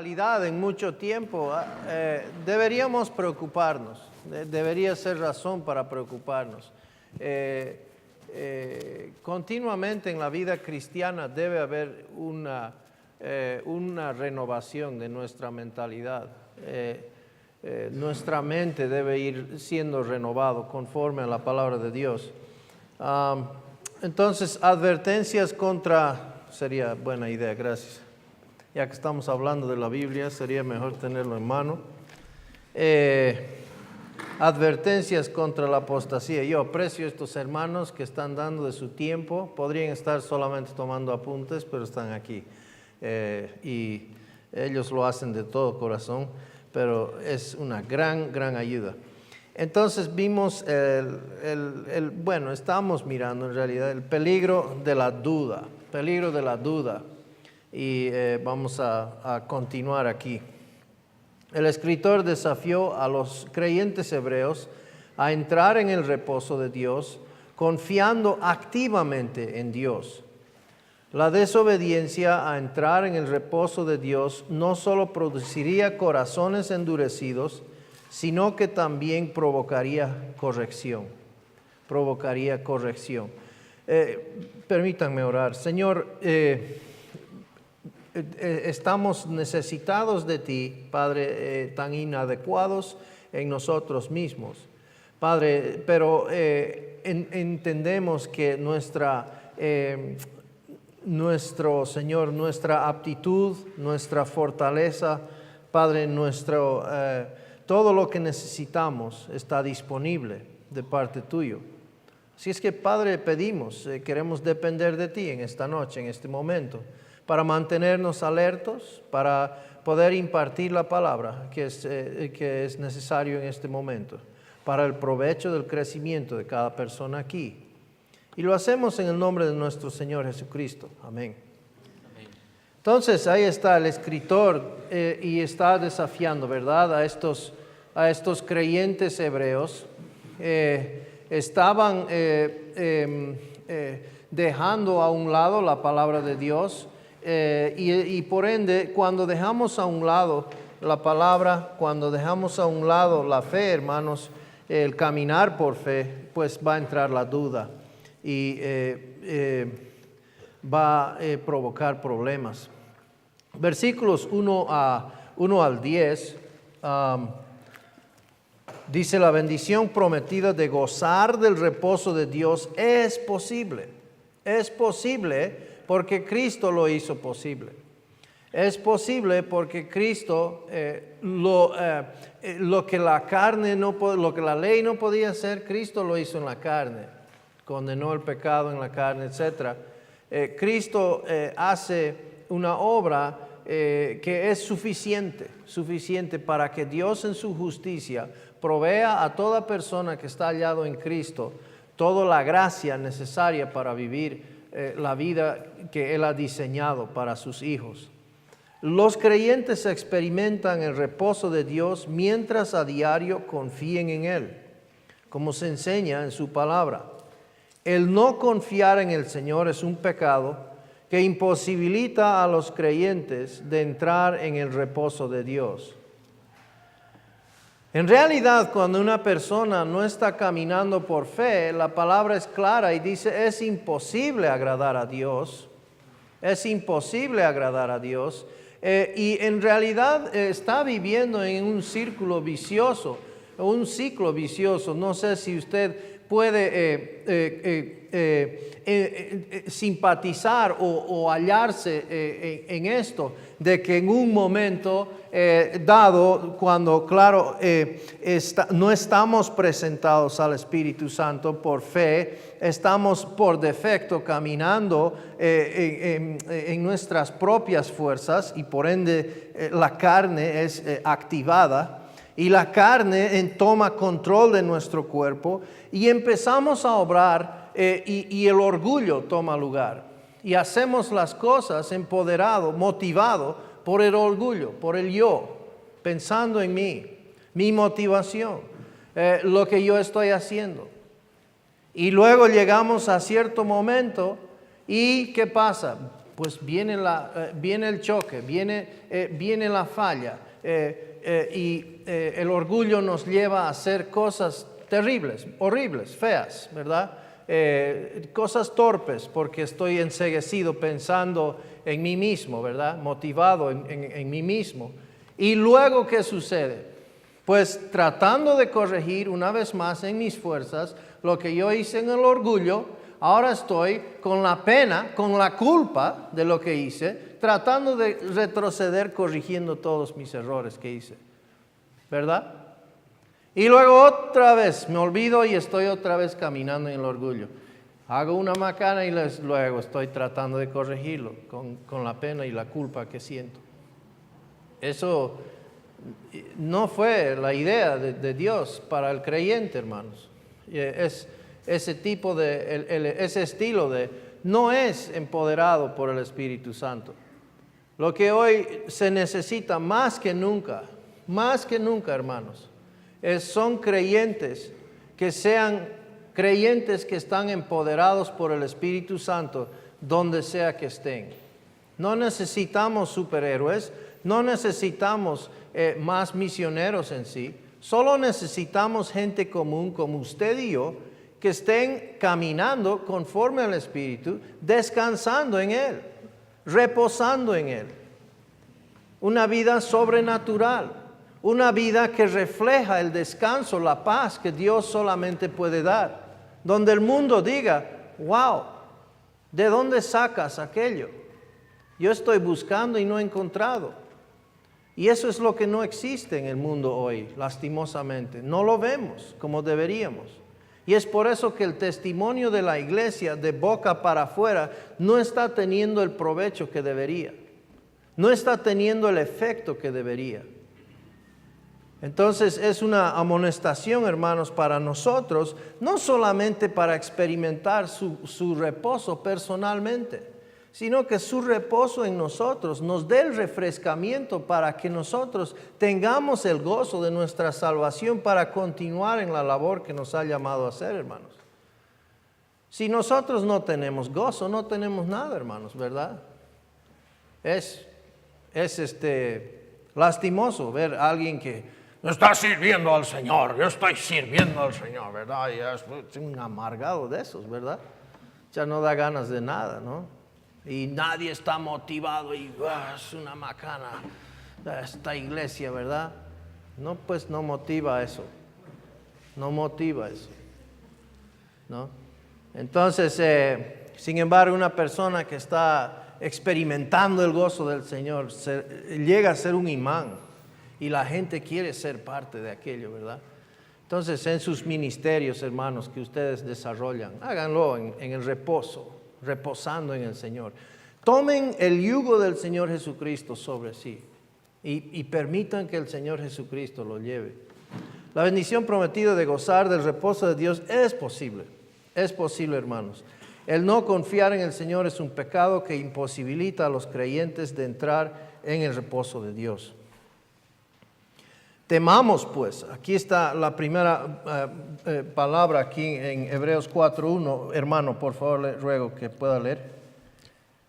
mentalidad en mucho tiempo, deberíamos preocuparnos. Debería ser razón para preocuparnos. Continuamente en la vida cristiana debe haber una renovación de nuestra mentalidad. Nuestra mente debe ir siendo renovado conforme a la palabra de Dios. Entonces, advertencias sería buena idea, gracias. Ya que estamos hablando de la Biblia, sería mejor tenerlo en mano. Advertencias contra la apostasía. Yo aprecio a estos hermanos que están dando de su tiempo. Podrían estar solamente tomando apuntes, pero están aquí. Y ellos lo hacen de todo corazón, pero es una gran ayuda. Entonces vimos estamos mirando en realidad el peligro de la duda. Y vamos a continuar aquí. El escritor desafió a los creyentes hebreos a entrar en el reposo de Dios, confiando activamente en Dios. La desobediencia a entrar en el reposo de Dios no solo produciría corazones endurecidos, sino que también provocaría corrección. Permítanme orar. Señor, estamos necesitados de ti, Padre, tan inadecuados en nosotros mismos. Padre, pero entendemos que nuestra aptitud, nuestra fortaleza, Padre, todo lo que necesitamos está disponible de parte tuyo. Así es que, Padre, pedimos, queremos depender de ti en esta noche, en este momento, para mantenernos alertos, para poder impartir la palabra que es necesario en este momento, para el provecho del crecimiento de cada persona aquí. Y lo hacemos en el nombre de nuestro Señor Jesucristo. Amén. Entonces, ahí está el escritor y está desafiando, ¿verdad?, a estos creyentes hebreos. Estaban dejando a un lado la palabra de Dios. Y por ende, cuando dejamos a un lado la palabra, cuando dejamos a un lado la fe, hermanos, el caminar por fe, pues va a entrar la duda y va a provocar problemas. Versículos 1 al 10, dice: la bendición prometida de gozar del reposo de Dios es posible. Es posible porque Cristo lo hizo posible. Es posible porque Cristo, lo que la ley no podía hacer, Cristo lo hizo en la carne. Condenó el pecado en la carne, etc. Cristo hace una obra que es suficiente para que Dios en su justicia provea a toda persona que está hallado en Cristo toda la gracia necesaria para vivir la vida que Él ha diseñado para sus hijos. Los creyentes experimentan el reposo de Dios mientras a diario confíen en Él, como se enseña en su palabra. El no confiar en el Señor es un pecado que imposibilita a los creyentes de entrar en el reposo de Dios. En realidad, cuando una persona no está caminando por fe, la palabra es clara y dice: es imposible agradar a Dios. Es imposible agradar a Dios. Y en realidad está viviendo en un ciclo vicioso. No sé si usted puede simpatizar o hallarse en esto, de que en un momento dado, cuando no estamos presentados al Espíritu Santo por fe, estamos por defecto caminando en nuestras propias fuerzas, y por ende la carne es activada. Y la carne toma control de nuestro cuerpo y empezamos a obrar y el orgullo toma lugar. Y hacemos las cosas empoderado, motivado por el orgullo, por el yo, pensando en mí, mi motivación, lo que yo estoy haciendo. Y luego llegamos a cierto momento y ¿qué pasa? pues viene el choque, viene la falla, y el orgullo nos lleva a hacer cosas terribles, horribles, feas, ¿verdad? Cosas torpes, porque estoy enceguecido pensando en mí mismo, ¿verdad? Motivado en mí mismo. Y luego, ¿qué sucede? Pues tratando de corregir una vez más en mis fuerzas lo que yo hice en el orgullo, ahora estoy con la pena, con la culpa de lo que hice, tratando de retroceder corrigiendo todos mis errores que hice, ¿verdad? Y luego otra vez me olvido y estoy otra vez caminando en el orgullo. Hago una macana y luego estoy tratando de corregirlo con la pena y la culpa que siento. Eso no fue la idea de Dios para el creyente, hermanos. Ese estilo no es empoderado por el Espíritu Santo. Lo que hoy se necesita más que nunca, hermanos, son creyentes que sean creyentes que están empoderados por el Espíritu Santo donde sea que estén. No necesitamos superhéroes, no necesitamos más misioneros en sí, solo necesitamos gente común como usted y yo, que estén caminando conforme al Espíritu, descansando en Él, reposando en Él. Una vida sobrenatural, una vida que refleja el descanso, la paz que Dios solamente puede dar, donde el mundo diga, wow, ¿de dónde sacas aquello? Yo estoy buscando y no he encontrado. Y eso es lo que no existe en el mundo hoy, lastimosamente. No lo vemos como deberíamos. Y es por eso que el testimonio de la iglesia de boca para afuera no está teniendo el provecho que debería. No está teniendo el efecto que debería. Entonces es una amonestación, hermanos, para nosotros, no solamente para experimentar su reposo personalmente, sino que su reposo en nosotros nos dé el refrescamiento para que nosotros tengamos el gozo de nuestra salvación para continuar en la labor que nos ha llamado a hacer, hermanos. Si nosotros no tenemos gozo, no tenemos nada, hermanos, ¿verdad? Es lastimoso ver a alguien que está sirviendo al Señor, yo estoy sirviendo al Señor, ¿verdad? Y es un amargado de esos, ¿verdad? Ya no da ganas de nada, ¿no? Y nadie está motivado y es una macana esta iglesia, ¿verdad? No, pues no motiva eso. No motiva eso, ¿no? Entonces, sin embargo, una persona que está experimentando el gozo del Señor llega a ser un imán y la gente quiere ser parte de aquello, ¿verdad? Entonces, en sus ministerios, hermanos, que ustedes desarrollan, háganlo en el reposo, reposando en el Señor. Tomen el yugo del Señor Jesucristo sobre sí y permitan que el Señor Jesucristo lo lleve. La bendición prometida de gozar del reposo de Dios es posible, hermanos. El no confiar en el Señor es un pecado que imposibilita a los creyentes de entrar en el reposo de Dios. Temamos pues, aquí está la primera palabra aquí en Hebreos 4:1. Hermano, por favor, le ruego que pueda leer.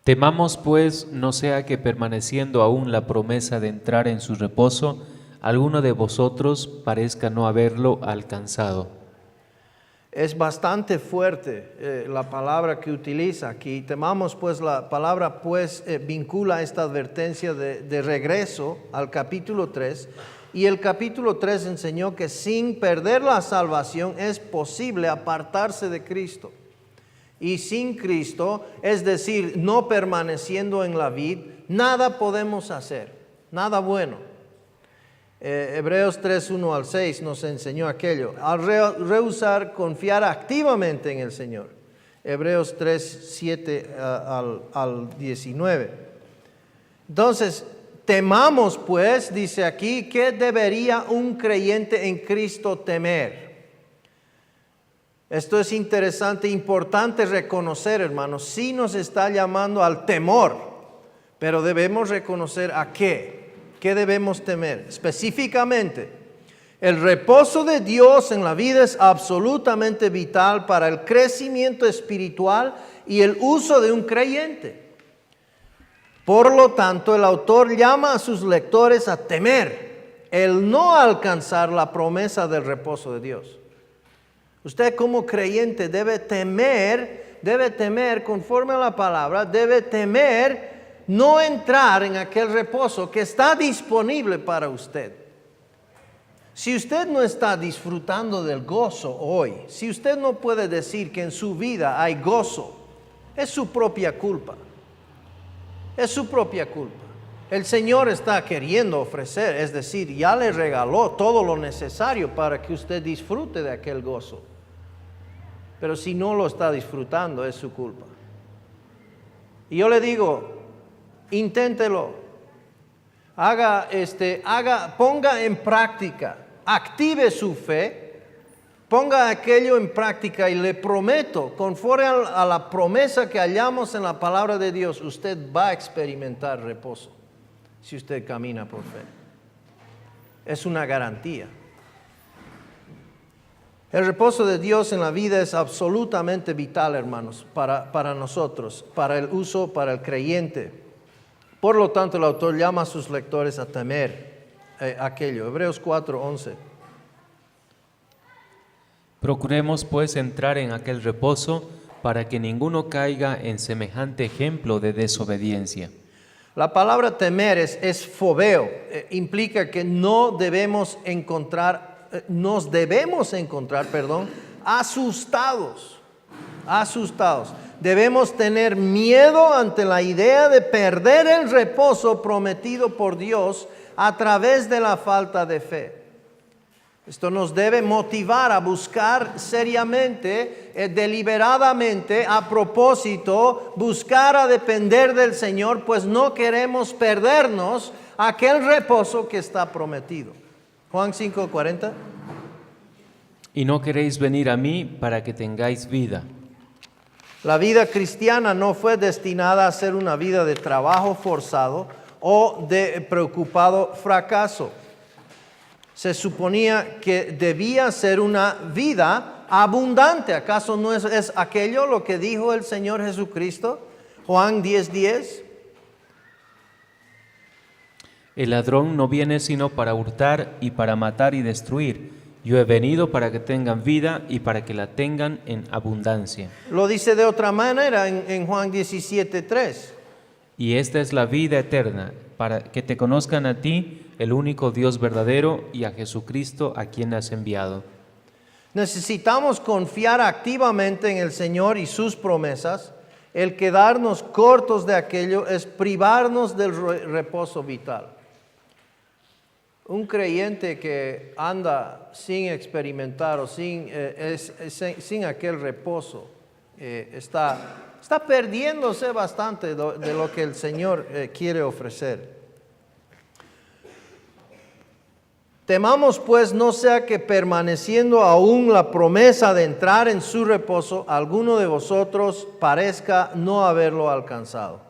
Temamos pues, no sea que permaneciendo aún la promesa de entrar en su reposo, alguno de vosotros parezca no haberlo alcanzado. Es bastante fuerte la palabra que utiliza aquí. Temamos pues, la palabra pues vincula esta advertencia de regreso al capítulo 3. Y el capítulo 3 enseñó que sin perder la salvación es posible apartarse de Cristo. Y sin Cristo, es decir, no permaneciendo en la vid, nada podemos hacer, nada bueno. Hebreos 3:1 al 6 nos enseñó aquello. Al rehusar confiar activamente en el Señor. Hebreos 3:7 al 19. Entonces, temamos pues, dice aquí, ¿qué debería un creyente en Cristo temer? Esto es interesante, importante reconocer, hermanos. Sí nos está llamando al temor, pero debemos reconocer a qué. ¿Qué debemos temer? Específicamente, el reposo de Dios en la vida es absolutamente vital para el crecimiento espiritual y el uso de un creyente. Por lo tanto, el autor llama a sus lectores a temer el no alcanzar la promesa del reposo de Dios. Usted como creyente debe temer conforme a la palabra, debe temer no entrar en aquel reposo que está disponible para usted. Si usted no está disfrutando del gozo hoy, si usted no puede decir que en su vida hay gozo, es su propia culpa. Es su propia culpa. El Señor está queriendo ofrecer, es decir, ya le regaló todo lo necesario para que usted disfrute de aquel gozo. Pero si no lo está disfrutando, es su culpa. Y yo le digo, inténtelo. Ponga en práctica, active su fe, ponga aquello en práctica y le prometo, conforme a la promesa que hallamos en la palabra de Dios, usted va a experimentar reposo si usted camina por fe. Es una garantía. El reposo de Dios en la vida es absolutamente vital, hermanos, para nosotros, para el uso, para el creyente. Por lo tanto, el autor llama a sus lectores a temer aquello. Hebreos 4:11. Procuremos pues entrar en aquel reposo para que ninguno caiga en semejante ejemplo de desobediencia. La palabra temer es fobeo, implica que nos debemos encontrar asustados. Debemos tener miedo ante la idea de perder el reposo prometido por Dios a través de la falta de fe. Esto nos debe motivar a buscar seriamente, deliberadamente, a propósito, buscar a depender del Señor, pues no queremos perdernos aquel reposo que está prometido. Juan 5:40. Y no queréis venir a mí para que tengáis vida. La vida cristiana no fue destinada a ser una vida de trabajo forzado o de preocupado fracaso. Se suponía que debía ser una vida abundante. ¿Acaso no es aquello lo que dijo el Señor Jesucristo? Juan 10:10. El ladrón no viene sino para hurtar y para matar y destruir. Yo he venido para que tengan vida y para que la tengan en abundancia. Lo dice de otra manera en Juan 17:3. Y esta es la vida eterna, para que te conozcan a ti, el único Dios verdadero, y a Jesucristo a quien has enviado. Necesitamos confiar activamente en el Señor y sus promesas. El quedarnos cortos de aquello es privarnos del reposo vital. Un creyente que anda sin experimentar o sin aquel reposo está perdiéndose bastante de lo que el Señor quiere ofrecer. Temamos pues no sea que permaneciendo aún la promesa de entrar en su reposo, alguno de vosotros parezca no haberlo alcanzado.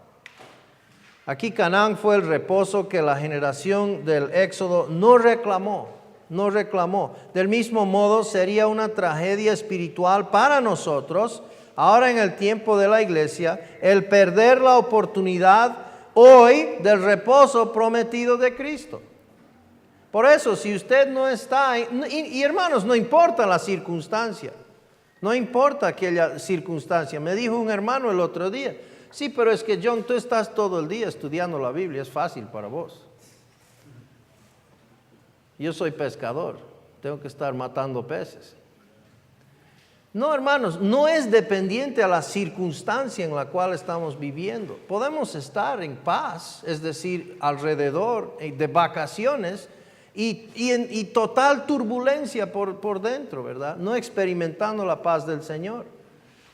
Aquí Canaán fue el reposo que la generación del Éxodo no reclamó. Del mismo modo sería una tragedia espiritual para nosotros, ahora en el tiempo de la iglesia, el perder la oportunidad hoy del reposo prometido de Cristo. Por eso, si usted no está, y hermanos, no importa la circunstancia, no importa aquella circunstancia. Me dijo un hermano el otro día, sí, pero es que John, tú estás todo el día estudiando la Biblia, es fácil para vos. Yo soy pescador, tengo que estar matando peces. No, hermanos, no es dependiente a la circunstancia en la cual estamos viviendo. Podemos estar en paz, es decir, alrededor de vacaciones y total turbulencia por dentro, ¿verdad? No experimentando la paz del Señor.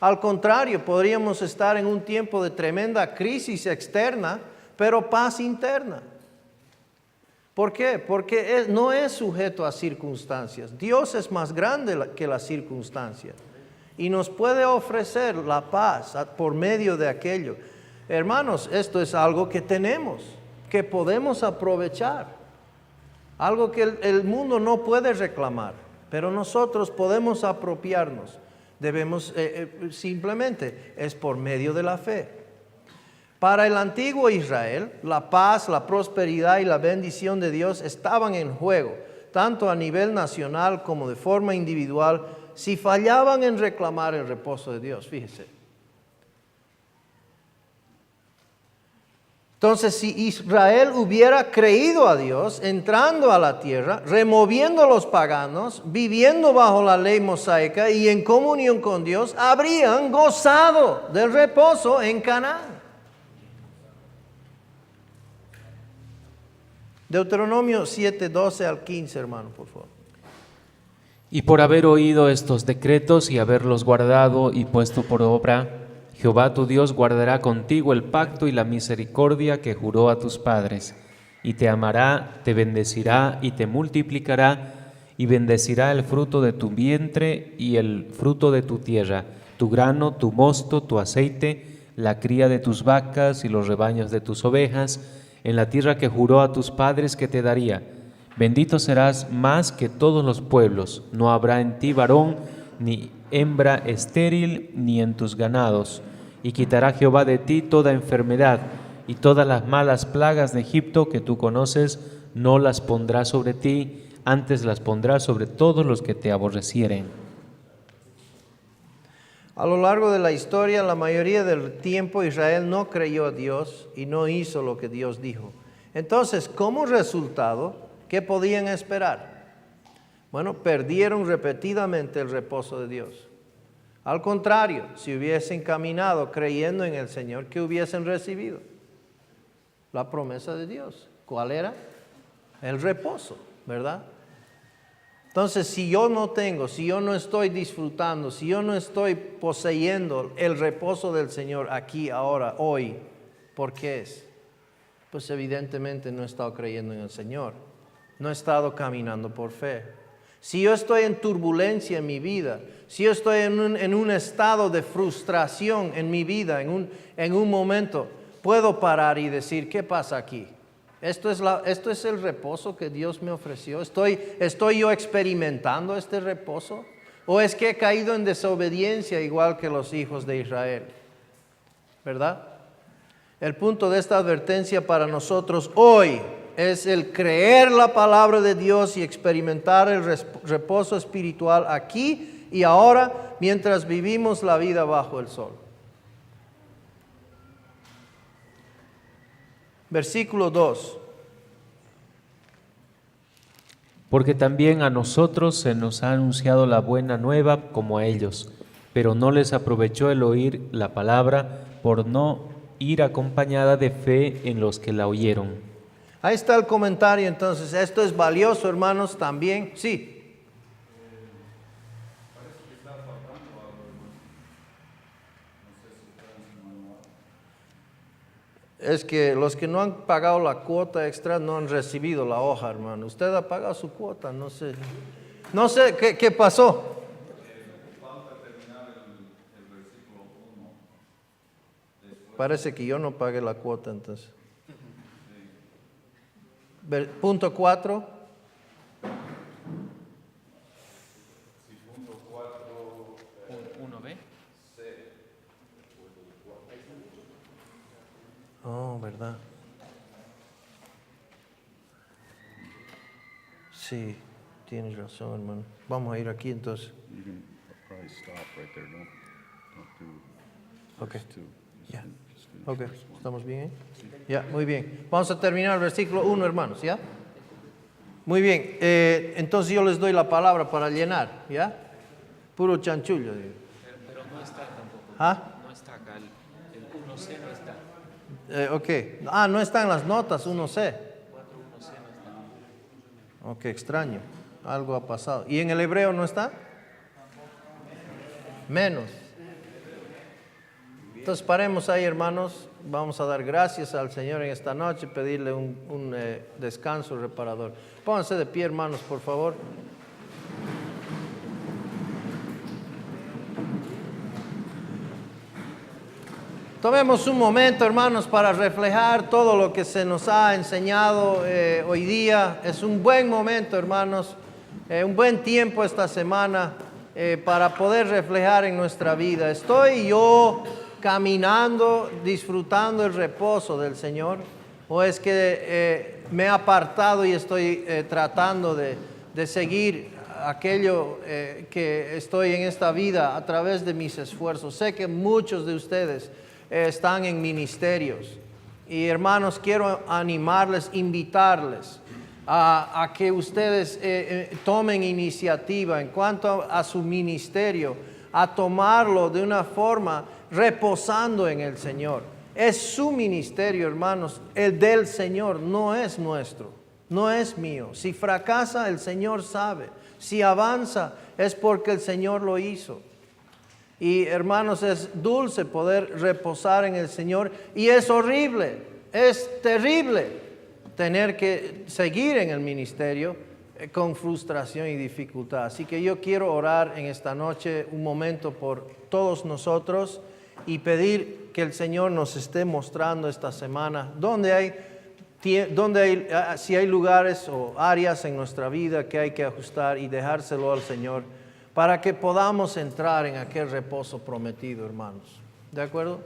Al contrario, podríamos estar en un tiempo de tremenda crisis externa, pero paz interna. ¿Por qué? Porque no es sujeto a circunstancias. Dios es más grande que las circunstancias y nos puede ofrecer la paz por medio de aquello. Hermanos, esto es algo que tenemos, que podemos aprovechar. Algo que el mundo no puede reclamar, pero nosotros podemos apropiarnos. Debemos simplemente, es por medio de la fe. Para el antiguo Israel, la paz, la prosperidad y la bendición de Dios estaban en juego, tanto a nivel nacional como de forma individual, si fallaban en reclamar el reposo de Dios. Fíjese. Entonces, si Israel hubiera creído a Dios, entrando a la tierra, removiendo a los paganos, viviendo bajo la ley mosaica y en comunión con Dios, habrían gozado del reposo en Canaán. Deuteronomio 7, 12 al 15, hermano, por favor. Y por haber oído estos decretos y haberlos guardado y puesto por obra, Jehová tu Dios guardará contigo el pacto y la misericordia que juró a tus padres, y te amará, te bendecirá y te multiplicará, y bendecirá el fruto de tu vientre y el fruto de tu tierra, tu grano, tu mosto, tu aceite, la cría de tus vacas y los rebaños de tus ovejas, en la tierra que juró a tus padres que te daría. Bendito serás más que todos los pueblos, no habrá en ti varón ni hembra estéril ni en tus ganados. Y quitará Jehová de ti toda enfermedad, y todas las malas plagas de Egipto que tú conoces, no las pondrá sobre ti, antes las pondrá sobre todos los que te aborrecieren. A lo largo de la historia, la mayoría del tiempo Israel no creyó a Dios y no hizo lo que Dios dijo. Entonces, como resultado, ¿qué podían esperar? Bueno, perdieron repetidamente el reposo de Dios. Al contrario, si hubiesen caminado creyendo en el Señor, ¿qué hubiesen recibido? La promesa de Dios. ¿Cuál era? El reposo, ¿verdad? Entonces, si yo no estoy disfrutando, si yo no estoy poseyendo el reposo del Señor aquí, ahora, hoy, ¿por qué es? Pues evidentemente no he estado creyendo en el Señor, no he estado caminando por fe. Si yo estoy en turbulencia en mi vida, si yo estoy en un estado de frustración en mi vida, en un momento, puedo parar y decir, ¿qué pasa aquí? ¿Esto es el reposo que Dios me ofreció? ¿Estoy yo experimentando este reposo? ¿O es que he caído en desobediencia igual que los hijos de Israel? ¿Verdad? El punto de esta advertencia para nosotros hoy es el creer la palabra de Dios y experimentar el reposo espiritual aquí y ahora mientras vivimos la vida bajo el sol. Versículo 2. Porque también a nosotros se nos ha anunciado la buena nueva como a ellos, pero no les aprovechó el oír la palabra por no ir acompañada de fe en los que la oyeron. Ahí está el comentario, entonces, esto es valioso, hermanos, también. Sí. Es que los que no han pagado la cuota extra no han recibido la hoja, hermano. Usted ha pagado su cuota, no sé qué pasó. Parece que yo no pagué la cuota, entonces. Punto 4. Oh, ¿verdad? Sí, tienes razón, hermano. Vamos a ir aquí entonces. You can probably stop right there. Don't do Okay. verse 2. Ya. Just finish Ok, verse 1. ¿estamos bien? Ya, muy bien. Vamos a terminar el versículo 1, hermanos, ¿ya? Muy bien, entonces yo les doy la palabra para llenar, ¿ya? Puro chanchullo, digo. Pero no está tampoco. ¿Ah? No está acá, el 1C no está. Ok. Ah, no están las notas, 1C. Ok, extraño. Algo ha pasado. ¿Y en el hebreo no está? Menos. Entonces paremos ahí, hermanos. Vamos a dar gracias al Señor en esta noche, pedirle un descanso reparador. Pónganse de pie, hermanos, por favor. Tomemos un momento, hermanos, para reflejar todo lo que se nos ha enseñado hoy día. Es un buen momento, hermanos, un buen tiempo esta semana para poder reflejar en nuestra vida. ¿Estoy yo caminando, disfrutando el reposo del Señor? ¿O es que me he apartado y estoy tratando de seguir aquello que estoy en esta vida a través de mis esfuerzos? Sé que muchos de ustedes están en ministerios. Y hermanos, quiero animarles, invitarles a que ustedes tomen iniciativa en cuanto a su ministerio, a tomarlo de una forma reposando en el Señor. Es su ministerio, hermanos, el del Señor, no es nuestro, no es mío. Si fracasa, el Señor sabe. Si avanza, es porque el Señor lo hizo. Y hermanos, es dulce poder reposar en el Señor y es horrible, es terrible tener que seguir en el ministerio con frustración y dificultad. Así que yo quiero orar en esta noche un momento por todos nosotros y pedir que el Señor nos esté mostrando esta semana si hay lugares o áreas en nuestra vida que hay que ajustar y dejárselo al Señor para que podamos entrar en aquel reposo prometido, hermanos. ¿De acuerdo?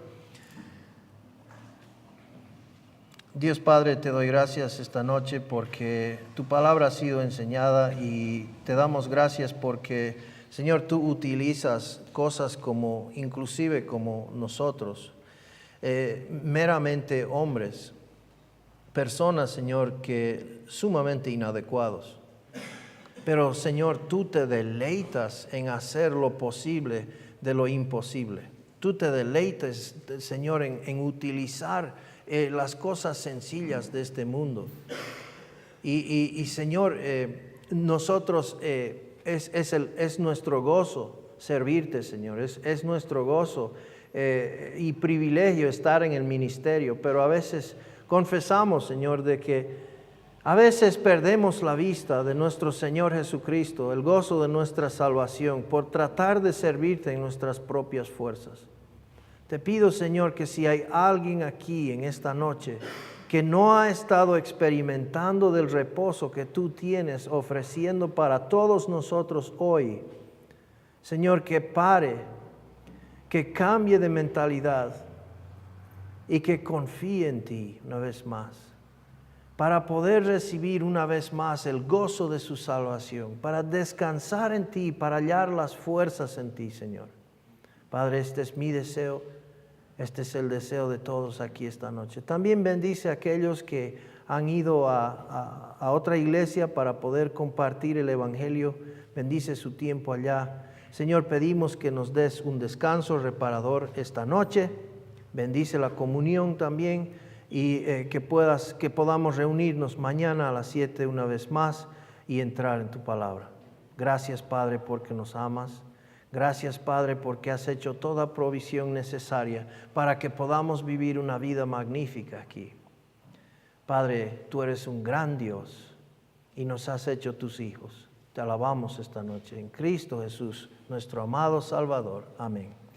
Dios Padre, te doy gracias esta noche porque tu palabra ha sido enseñada y te damos gracias porque, Señor, tú utilizas cosas como, inclusive como nosotros, meramente hombres, personas, Señor, que sumamente inadecuados. Pero, Señor, tú te deleitas en hacer lo posible de lo imposible. Tú te deleitas, Señor, en utilizar las cosas sencillas de este mundo. Y Señor, nosotros es nuestro gozo servirte, Señor. Es nuestro gozo y privilegio estar en el ministerio. Pero a veces confesamos, Señor, de que a veces perdemos la vista de nuestro Señor Jesucristo, el gozo de nuestra salvación, por tratar de servirte en nuestras propias fuerzas. Te pido, Señor, que si hay alguien aquí en esta noche que no ha estado experimentando del reposo que tú tienes ofreciendo para todos nosotros hoy, Señor, que pare, que cambie de mentalidad y que confíe en ti una vez más, para poder recibir una vez más el gozo de su salvación, para descansar en ti, para hallar las fuerzas en ti, Señor. Padre, este es mi deseo, este es el deseo de todos aquí esta noche. También bendice a aquellos que han ido a otra iglesia para poder compartir el Evangelio. Bendice su tiempo allá. Señor, pedimos que nos des un descanso reparador esta noche. Bendice la comunión también y que podamos reunirnos mañana a las 7 una vez más y entrar en tu palabra. Gracias, Padre, porque nos amas. Gracias, Padre, porque has hecho toda provisión necesaria para que podamos vivir una vida magnífica aquí. Padre, tú eres un gran Dios y nos has hecho tus hijos. Te alabamos esta noche en Cristo Jesús, nuestro amado Salvador. Amén.